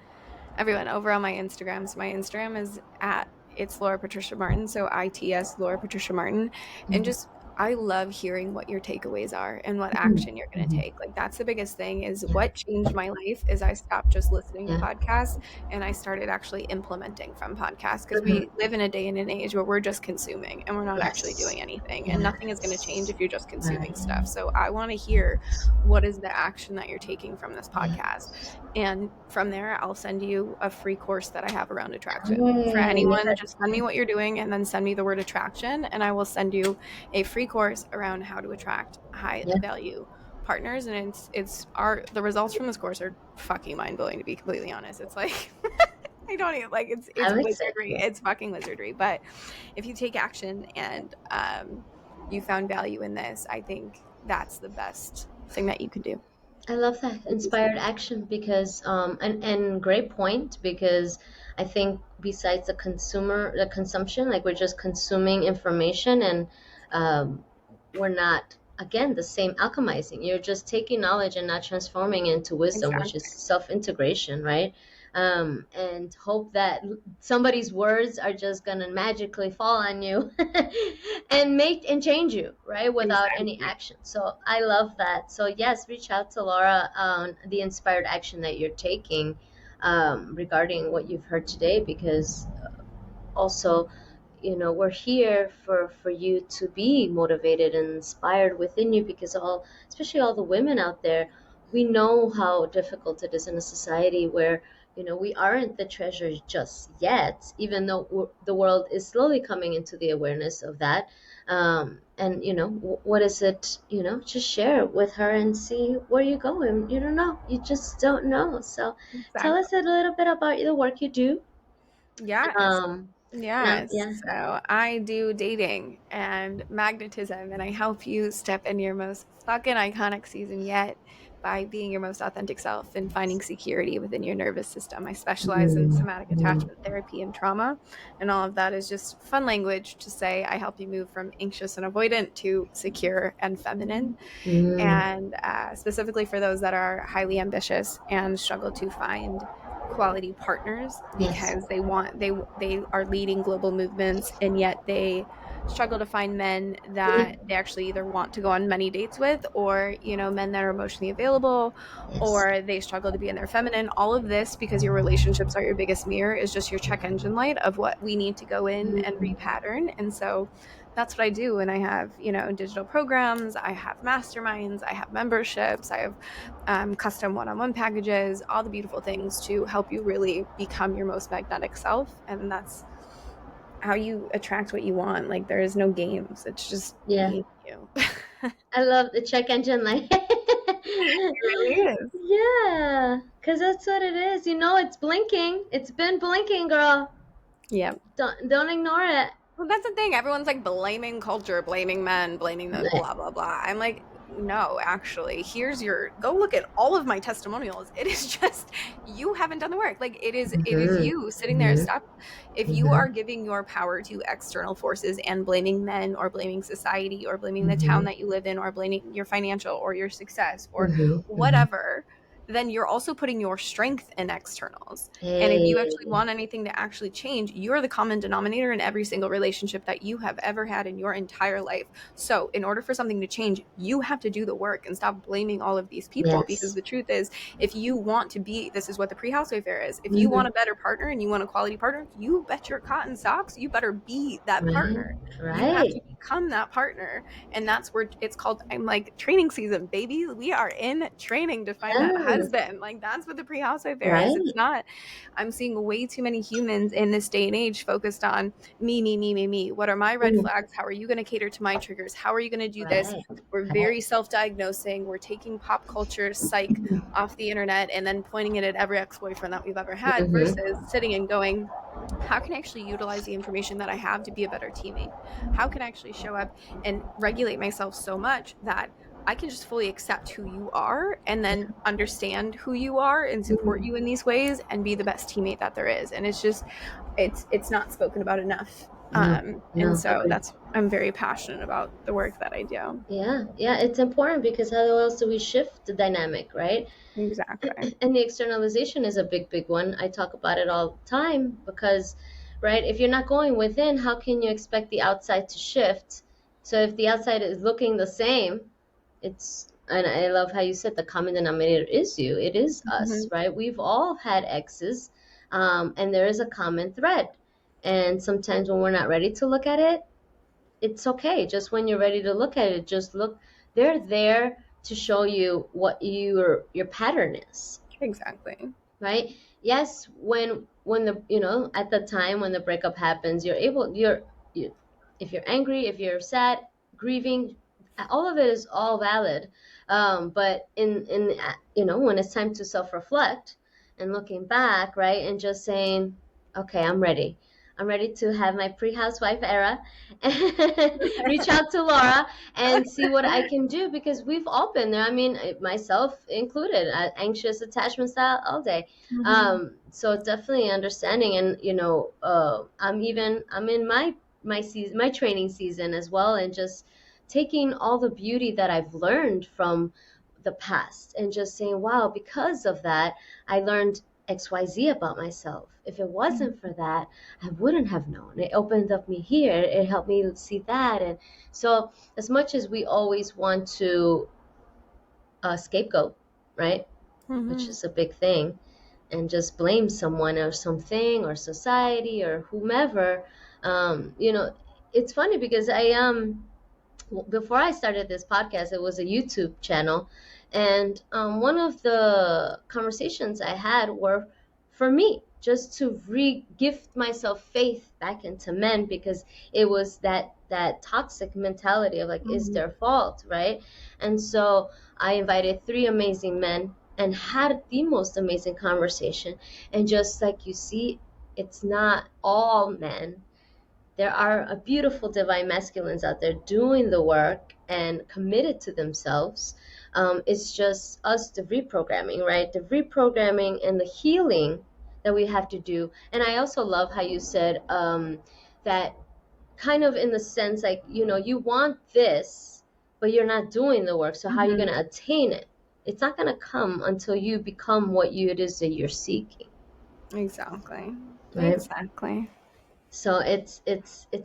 everyone over on my Instagram. So my Instagram is at it's Laura Patricia Martin. So ITS Laura Patricia Martin. And Mhm. just I love hearing what your takeaways are and what Mhm. action you're going to Mhm. take. Like, that's the biggest thing, is Yeah, what changed my life is I stopped just listening to yeah. podcasts and I started actually implementing from podcasts, because Mhm. we live in a day and an age where we're just consuming and we're not actually Yes. doing anything, and nothing is going to change Yes. if you're just Right. consuming stuff. So I want to hear, what is the action that you're taking from this podcast? Yes. And from there, I'll send you a free course that I have around attraction. For Hey, anyone, yes. just send me what you're doing and then send me the word attraction, and I will send you a free course around how to attract high Yeah, value partners. And it's our the results from this course are fucking mind blowing, to be completely honest. It's like I don't even like it's I'm wizardry. excited. It's fucking wizardry. But if you take action and you found value in this, I think that's the best thing that you could do. I love that inspired action because and great point because I think besides the consumption, like we're just consuming information and um, we're not again the same alchemizing. You're just taking knowledge and not transforming it into wisdom, which is Exactly. self-integration, right? And hope that somebody's words are just gonna magically fall on you and make and change you, right, without any Exactly. action. So I love that. So yes, reach out to Laura on the inspired action that you're taking regarding what you've heard today, because also we're here for you to be motivated and inspired within you because all especially all the women out there, we know how difficult it is in a society where we aren't the treasure just yet, even though the world is slowly coming into the awareness of that. And what is it, just share with her and see where you go, and you don't know, you just don't know. So tell us Exactly. a little bit about the work you do. Yes. um no, Yes. yeah. So I do dating and magnetism, and I help you step into your most fucking iconic season yet by being your most authentic self and finding security within your nervous system. I specialize in Mm, somatic mm, attachment therapy and trauma, and all of that is just fun language to say I help you move from anxious and avoidant to secure and feminine. mm. And specifically for those that are highly ambitious and struggle to find quality partners Yes. because they are leading global movements, and yet they struggle to find men that they actually either want to go on many dates with, or, men that are emotionally available, Yes. or they struggle to be in their feminine. All of this, because your relationships are your biggest mirror, is just your check engine light of what we need to go in and Mhm. repattern. And so that's what I do. And I have, digital programs, I have masterminds, I have memberships, I have custom one-on-one packages, all the beautiful things to help you really become your most magnetic self. And that's how you attract what you want. Like, there is no games. It's just Yeah. being you. I love the check engine light. It really is. Yeah, because that's what it is. You know, it's blinking. It's been blinking, girl. Yeah. Don't ignore it. Well, that's the thing. Everyone's like blaming culture, blaming men, blaming the blah, blah, blah. I'm like, no, actually, go look at all of my testimonials. It is just, you haven't done the work. Like, it is Mhm. you sitting there Mhm. stuck. If you are Mhm. giving your power to external forces and blaming men, or blaming society, or blaming the town Mhm. that you live in, or blaming your financial or your success or Mhm. Mhm. whatever, then you're also putting your strength in externals. And if you actually Hey. want anything to actually change, you're the common denominator in every single relationship that you have ever had in your entire life. So, in order for something to change, you have to do the work and stop blaming all of these people. Because Yes. the truth is, if you want to be, this is what the pre-housewife era is. If you want Mhm. a better partner and you want a quality partner, you bet your cotton socks, you better be that Right. partner. You have Right. to become that partner. And that's where it's called, I'm like, training season, baby. We are in training to find that Yeah. husband. Like, that's what the pre-housewife era is. It's Right. not, I'm seeing way too many humans in this day and age focused on me, me, me, me, me. What are my red Mm. flags? How are you going to cater to my triggers? How are you going to do this? Right. We're Right. very self-diagnosing. We're taking pop culture psych off the internet and then pointing it at every ex-boyfriend that we've ever had, Mhm. versus sitting and going, how can I actually utilize the information that I have to be a better teammate? How can I actually show up and regulate myself so much that I can just fully accept who you are, and then understand who you are and support Mhm. you in these ways and be the best teammate that there is. And it's just, it's not spoken about enough. No. And No. so Agree. that's, I'm very passionate about the work that I do. Yeah. Yeah. It's important because how else do we shift the dynamic, right? Exactly. And the externalization is a big, big one. I talk about it all the time because, right, if you're not going within, how can you expect the outside to shift? So if the outside is looking the same, and I love how you said the common denominator is you. It is us, Hmm. right? We've all had exes, and there is a common thread. And sometimes when we're not ready to look at it, it's okay. Just when you're ready to look at it, just look. They're there to show you what your pattern is, Exactly. right? Yes, when the at the time when the breakup happens, you if you're angry, if you're sad, grieving, all of it is all valid. But in when it's time to self reflect and looking back, right, and just saying, okay, I'm ready. I'm ready to have my pre-housewife era and reach out to Laura and see what I can do because we've all been there. I mean, myself included, anxious attachment style all day. Hmm. So definitely understanding, and I'm in my season, my training season as well, and just taking all the beauty that I've learned from the past and just saying, wow, because of that, I learned XYZ about myself. If it wasn't for that, I wouldn't have known. It opened up me here. It helped me see that. And so, as much as we always want to scapegoat, right? Which Hmm. is a big thing, and just blame someone or something or society or whomever. It's funny because before I started this podcast, it was a YouTube channel, and one of the conversations I had were for me just to re-gift myself faith back into men because it was that toxic mentality of like, is Hmm. their fault, right? And so I invited three amazing men and had the most amazing conversation. And just like you see, it's not all men. There are a beautiful divine masculines out there doing the work and committed to themselves. It's just us, the reprogramming, right? The reprogramming and the healing that we have to do. And I also love how you said that kind of in the sense like, you want this, but you're not doing the work. So how are you going Hmm. to attain it? It's not going to come until you become what it is that you're seeking, Exactly. right? Exactly. So it's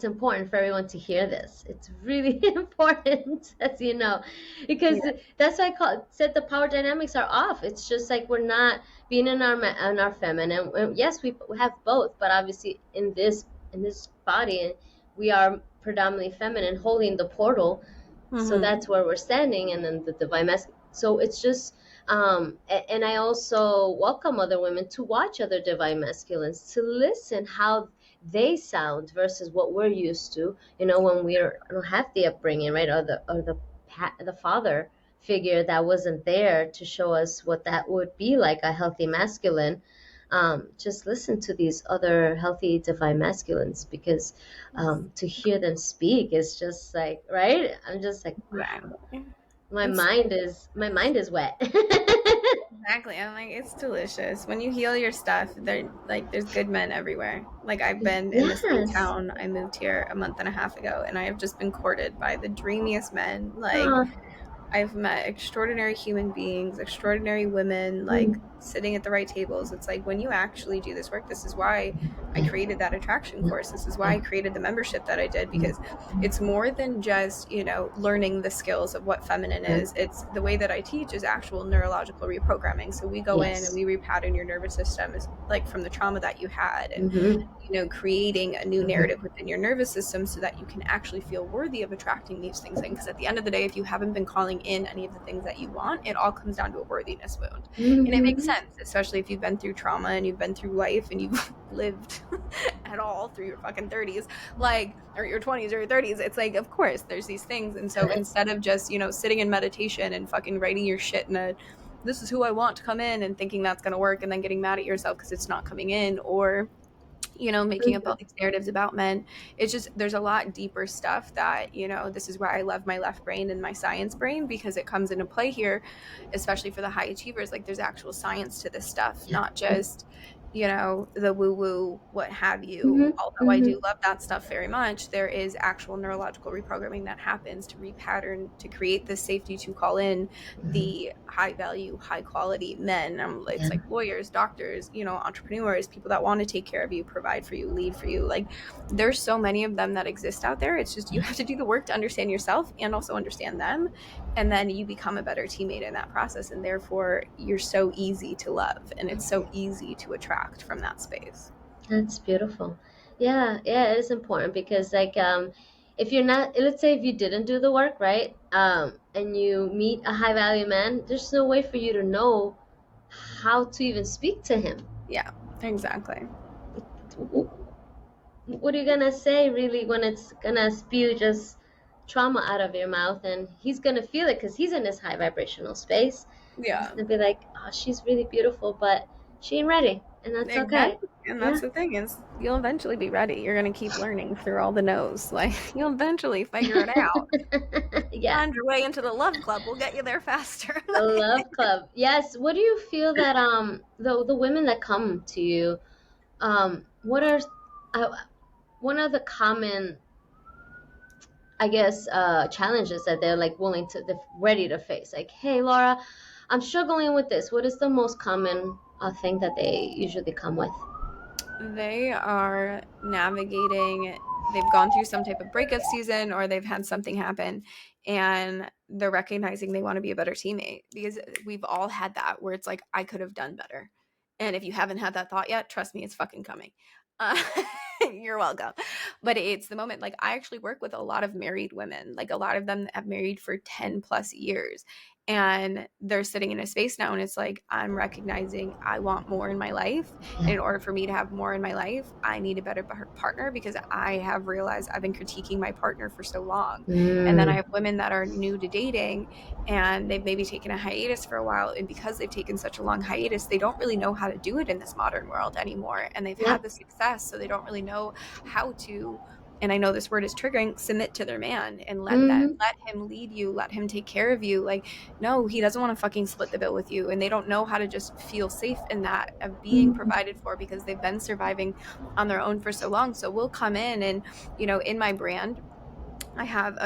important for everyone to hear this. It's really important, as you know, because Yeah. that's why said the power dynamics are off. It's just like we're not being in our feminine. Yes, we have both, but obviously in this body, we are predominantly feminine, holding the portal. So Mm-hmm. that's where we're standing, and then the divine masculine. So it's just and I also welcome other women to watch other divine masculines, to listen how they sound versus what we're used to. You know, when don't have the upbringing, right, or the father figure that wasn't there to show us what that would be like, a healthy masculine. Just listen to these other healthy divine masculines, because to hear them speak is just like, right, I'm just like, wow, Exactly. my It's mind is my mind is wet. exactly. I'm like, it's delicious. When you heal your stuff, there's good men everywhere. Like I've been in the same Yes. town. I moved here a month and a half ago, and I have just been courted by the dreamiest men. Like Uh, I've met extraordinary human beings, extraordinary women, like mm, sitting at the right tables. It's like when you actually do this work, this is why I yeah, created that attraction yeah, course. This is why yeah. I created the membership that I did, Mm, because it's more than just, learning the skills of what feminine yeah. is. It's the way that I teach is actual neurological reprogramming. So we go in and Yes. we repattern your nervous system is like from the trauma that you had, and Mm-hmm. creating a new Mm-hmm. narrative within your nervous system so that you can actually feel worthy of attracting these things in. Because at the end of the day, if you haven't been calling in any of the things that you want, it all comes down to a worthiness wound. And it makes Mm-hmm. sense, especially if you've been through trauma and you've been through life and you've lived at all through your fucking 30s, like, or your 20s or your 30s. It's like, of course, there's these things. And so instead of just, sitting in meditation and fucking writing your shit in a, this is who I want to come in, and thinking that's going to work, and then getting mad at yourself because it's not coming in, or making up all these narratives about men. It's just, there's a lot deeper stuff that, this is why I love my left brain and my science brain, because it comes into play here, especially for the high achievers. Like there's actual science to this stuff, Yeah. not just, the woo woo, what have you. Mm-hmm. Although I Mm-hmm. do love that stuff very much, there is actual neurological reprogramming that happens to repattern, to create this safety, to call in Mm-hmm. the high value, high quality men. It's Yeah. like lawyers, doctors, entrepreneurs, people that want to take care of you, provide for you, lead for you. Like there's so many of them that exist out there. It's just you Yeah. have to do the work to understand yourself and also understand them. And then you become a better teammate in that process. And therefore, you're so easy to love, and it's so easy to attract from that space. That's beautiful. Yeah, yeah, it is important because like if you're not, let's say if you didn't do the work, right? And you meet a high value man, there's no way for you to know how to even speak to him. Yeah, exactly. What are you gonna say really when it's gonna spew just trauma out of your mouth, and he's gonna feel it because he's in this high vibrational space. He's Yeah. gonna be like, oh, she's really beautiful, but she ain't ready, and that's okay. Exactly. And Yeah. that's the thing, is you'll eventually be ready. You're going to keep learning through all the no's. Like you'll eventually figure it out. Just Yeah. find your way into the love club. We'll get you there faster. The love club. Yes. What do you feel that the women that come to you, what are uh, one of the common, I guess, challenges that they're like they're ready to face? Like, hey, Laura, I'm struggling with this. What is the most common thing that they usually come with? They are navigating, they've gone through some type of breakup season, or they've had something happen, and they're recognizing they want to be a better teammate, because we've all had that where it's like, I could have done better. And if you haven't had that thought yet, trust me, it's fucking coming. Uh, you're welcome. But it's the moment, like, I actually work with a lot of married women, like, a lot of them have married for 10 plus years. And they're sitting in a space now, and it's like, I'm recognizing I want more in my life. And Yeah. in order for me to have more in my life, I need a better partner, because I have realized I've been critiquing my partner for so long. And then I Mm, have women that are new to dating, and they've maybe taken a hiatus for a while. And because they've taken such a long hiatus, they don't really know how to do it in this modern world anymore. And they've yeah. had the success, so they don't really know how to, and I know this word is triggering, submit to their man and Hmm. let him lead you, let him take care of you. Like, no, he doesn't want to fucking split the bill with you. And they don't know how to just feel safe in that, of being Hmm. provided for, because they've been surviving on their own for so long. So we'll come in and, in my brand, I have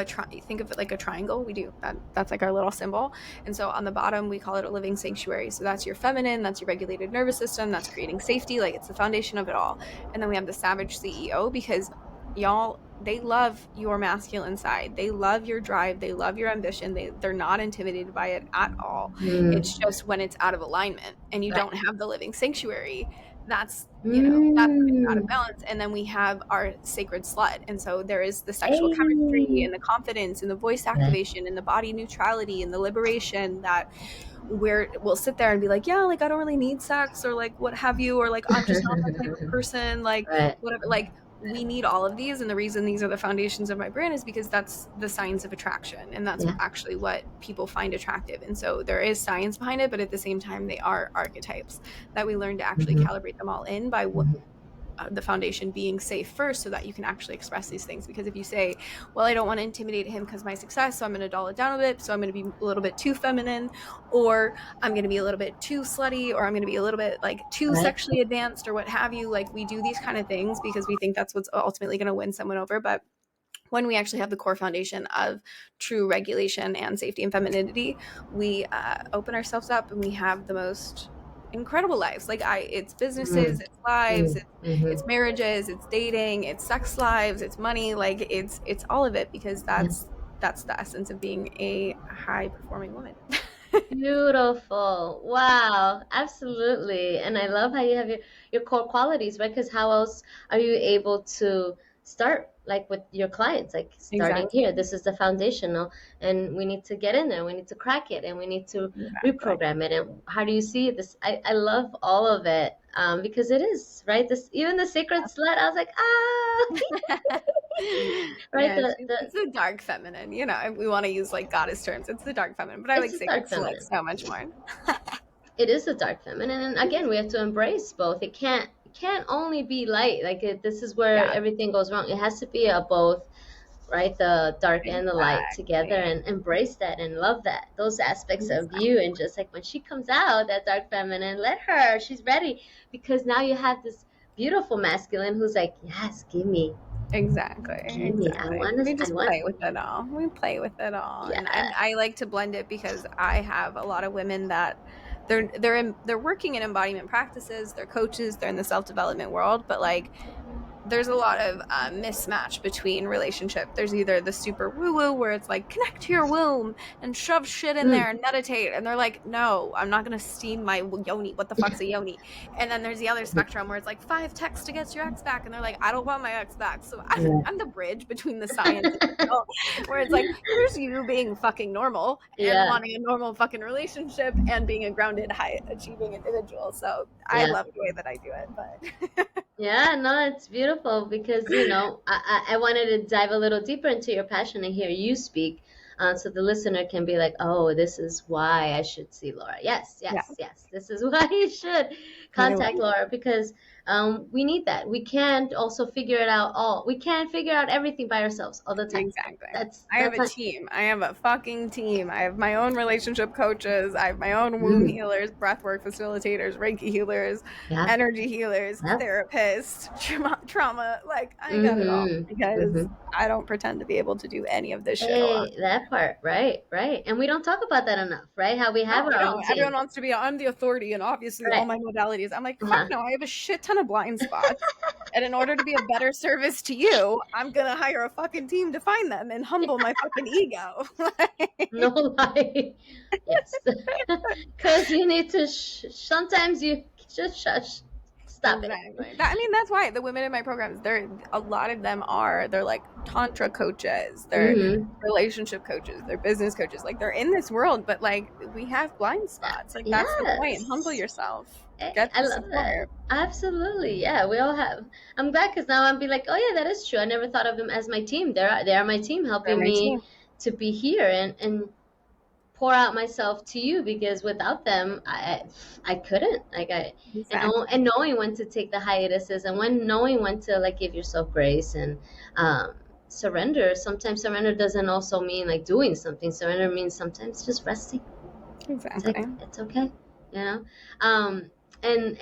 think of it like a triangle. We do that. That's like our little symbol. And so on the bottom, we call it a living sanctuary. So that's your feminine, that's your regulated nervous system, that's creating safety. Like it's the foundation of it all. And then we have the savage CEO because y'all, they love your masculine side. They love your drive. They love your ambition. They're not intimidated by it at all. It's Mm. just when it's out of alignment and you Right. don't have the living sanctuary, that's that's when it's out of Mm. balance. And then we have our sacred slut. And so there is the sexual chemistry Hey. and the confidence and the voice Right. activation and the body neutrality and the liberation that we'll sit there and be like, yeah, like I don't really need sex or like what have you, or like I'm just not that type of person, like Right. whatever. Like we need all of these. And the reason these are the foundations of my brand is because that's the science of attraction. And that's Yeah. actually what people find attractive. And so there is science behind it, but at the same time, they are archetypes that we learn to actually Hmm. calibrate them all in by what Hmm. the foundation being safe first so that you can actually express these things. Because if you say, well, I don't want to intimidate him because my success, so I'm going to dull it down a bit, so I'm going to be a little bit too feminine, or I'm going to be a little bit too slutty, or I'm going to be a little bit like too Right. sexually advanced or what have you, like we do these kind of things because we think that's what's ultimately going to win someone over. But when we actually have the core foundation of true regulation and safety and femininity, we open ourselves up and we have the most incredible lives. Like it's businesses, Mm. it's lives, Mm. Hmm. it's marriages, it's dating, it's sex lives, it's money. Like it's all of it because Yeah. that's the essence of being a high performing woman. Beautiful. Wow. Absolutely. And I love how you have your core qualities, right? Because how else are you able to start like with your clients? Like starting Exactly. here, this is the foundational, and we need to get in there. We need to crack it, and we need to Exactly. reprogram it. And how do you see this? I love all of it, because it is, right? This even the sacred slut. I was like, right? Yeah, it's a dark feminine. If we want to use like goddess terms, it's the dark feminine. But I It's like a sacred dark slut feminine. so much more. It is a dark feminine, and again, we have to embrace both. It can't only be light. Like this is where Yeah, everything goes wrong. It has to be a both, right? The dark and the light together, exactly. and embrace that and love that those aspects of you. Exactly. And just like when she comes out, that dark feminine, let her. She's ready, because now you have this beautiful masculine who's like, yes, Exactly. give me. I Exactly. want We to. I just want. play with it all. We play with it all. And I, Yeah. I like to blend it because I have a lot of women that they're working in embodiment practices, they're coaches, they're in the self-development world, but like there's a lot of mismatch between relationship. There's either the super woo woo where it's like connect to your womb and shove shit in Mm. there and meditate, and they're like, no, I'm not gonna steam my yoni. What the fuck's a yoni? And then there's the other spectrum where it's like 5 texts to get your ex back, and they're like, I don't want my ex back. So I'm Yeah. I'm the bridge between the science and the real, where it's like here's you being fucking normal and Yeah. wanting a normal fucking relationship and being a grounded, high achieving individual. So I Yeah. love the way that I do it, but. Yeah, no, it's beautiful because, I wanted to dive a little deeper into your passion and hear you speak, so the listener can be like, oh, this is why I should see Laura. Yes, Yeah, yes, yes. This is why you should I contact love Laura, because we need that. We can't figure out everything by ourselves all the time. exactly. I have That's a not. team. I have a fucking team. I have my own relationship coaches. I have my own womb Mhm. healers, breathwork facilitators, Reiki healers, Yeah, energy healers, yeah. therapists, trauma. Like I got it all Mm-hmm. because Mm-hmm. I don't pretend to be able to do any of this shit alone. Hey, that part, right, right. And we don't talk about that enough, right? How we have No, we our own don't. Everyone team. wants to be, I'm the authority and obviously all Right. my modalities. I'm like, fuck Uh-huh. no, I have a shit ton of blind spots. And in order to be a better service to you, I'm gonna hire a fucking team to find them and humble my fucking ego. No lie. Yes. Because you need to, sometimes you just shush. Stop it. Exactly. That's why the women in my programs, a lot of them they're like tantra coaches, they're Mm-hmm. relationship coaches, they're business coaches. Like they're in this world, but like we have blind spots. Like that's the point. Humble Yes. yourself. Hey, Get I the love that. support. Absolutely. Yeah, we all have. I'm glad, because now I'll be like, oh yeah, that is true. I never thought of them as my team. They are my team, They're helping my team. me to be here and pour out myself to you, because without them, I couldn't, like, Exactly. and knowing when to take the hiatuses, and when knowing when to like give yourself grace, and surrender. Sometimes surrender doesn't also mean like doing something. Surrender means sometimes just resting. It's like, Exactly. it's okay, you know. um and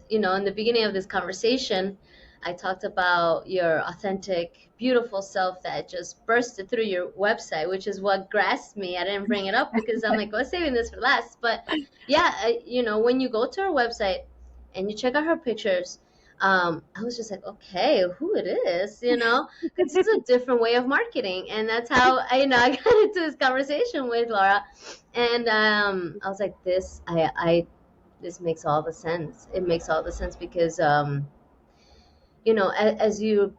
in the beginning of this conversation, I talked about your authentic, beautiful self that just bursted through your website, which is what grasped me. I didn't bring it up because I'm like, I was saving this for last. But yeah, when you go to her website and you check out her pictures, I was just like, okay, who it is, because this is a different way of marketing. And that's how I got into this conversation with Laura. And I was like, this makes all the sense. It makes all the sense because as you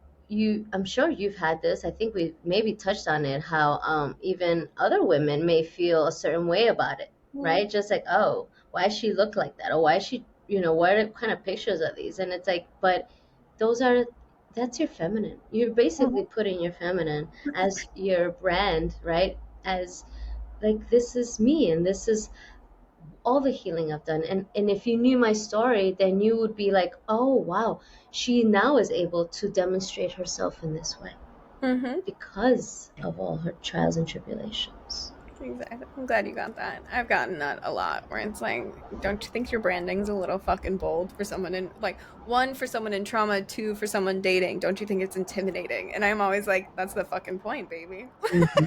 I'm sure you've had this. I think we maybe touched on it, how even other women may feel a certain way about it, right? Just like, oh, why does she look like that, or why is she, what kind of pictures are these? And it's like, but those are that's your feminine. You're basically putting your feminine as your brand, right? As like, this is me, and this is all the healing I've done. And if you knew my story, then you would be like, oh wow, she now is able to demonstrate herself in this way Mm-hmm. because of all her trials and tribulations. Exactly. I'm glad you got that. I've gotten that a lot where it's like, don't you think your branding's a little fucking bold for someone in, like, one, for someone in trauma, two, for someone dating? Don't you think it's intimidating? And I'm always like, that's the fucking point, baby. Mm-hmm.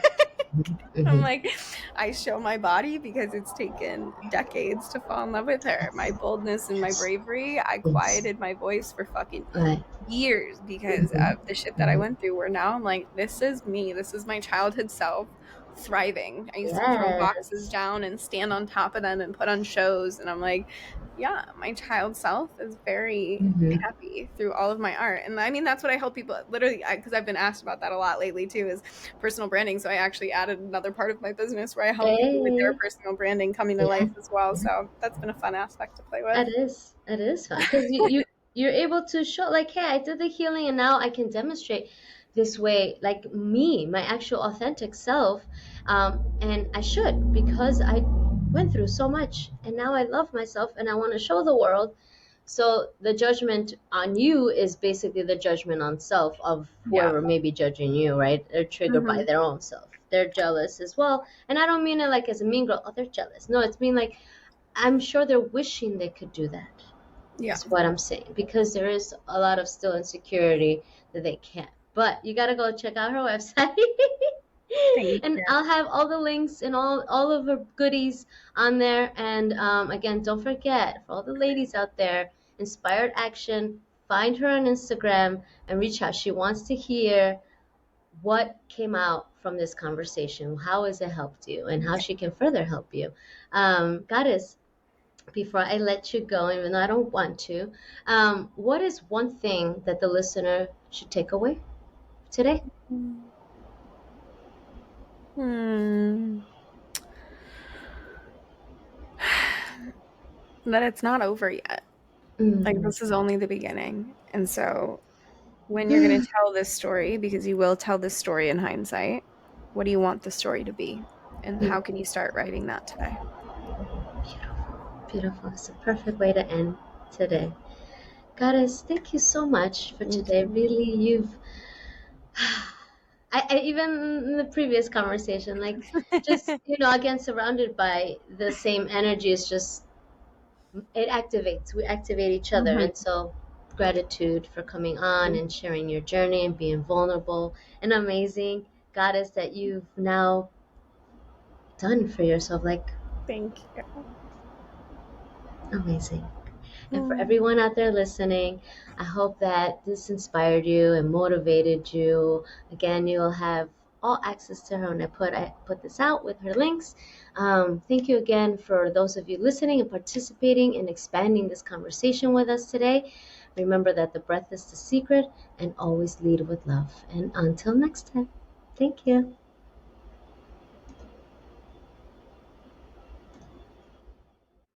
I'm Mm-hmm. like, I show my body because it's taken decades to fall in love with her. My Yes. boldness and my Yes. bravery, I Yes. quieted my voice for fucking Right. years because Mm-hmm. of the shit that I Mm-hmm. went through, where now I'm like, this is me. This is my childhood self thriving. I used to throw boxes Yes. down and stand on top of them and put on shows. And I'm like, yeah, my child self is very Mm-hmm. happy through all of my art. And I mean, that's what I help people literally, because I've been asked about that a lot lately too, is personal branding. So I actually added another part of my business where I help people with their Hey. personal branding coming to Yeah. life as well. Yeah. So that's been a fun aspect to play with. It is fun because you're able to show, like, hey, I did the healing and now I can demonstrate this way, like me, my actual authentic self. And I should, because I went through so much and now I love myself and I want to show the world. So the judgment on you is basically the judgment on self of Yeah. whoever may be judging you, right? They're triggered by Mm-hmm. their own self. They're jealous as well. And I don't mean it like as a mean girl, oh, they're jealous. No, it's mean like, I'm sure they're wishing they could do that, Yeah. is what I'm saying, because there is a lot of still insecurity that they can't. But you got to go check out her website. Thank And you. I'll have all the links and all of her goodies on there. And again, don't forget, for all the ladies out there, inspired action, find her on Instagram and reach out. She wants to hear what came out from this conversation. How has it helped you, and how she can further help you. Goddess, before I let you go, even though I don't want to, what is one thing that the listener should take away today? Hmm. That it's not over yet. Like, Mm. this is only the beginning. And so when you're going to tell this story, because you will tell this story in hindsight, what do you want the story to be? And how can you start writing that today? Beautiful, beautiful. It's a perfect way to end today. Goddess, thank you so much for Thank today. you. Really, you've, I even in the previous conversation, like, just, again, surrounded by the same energy, is just, it activates. We activate each other. Mhm. And so, gratitude for coming on and sharing your journey and being vulnerable and amazing, Goddess, that you've now done for yourself. Like, Thank you. amazing. And for Mm. everyone out there listening, I hope that this inspired you and motivated you. Again, you'll have all access to her when I put this out with her links. Thank you again for those of you listening and participating and expanding this conversation with us today. Remember that the breath is the secret, and always lead with love. And until next time, thank you.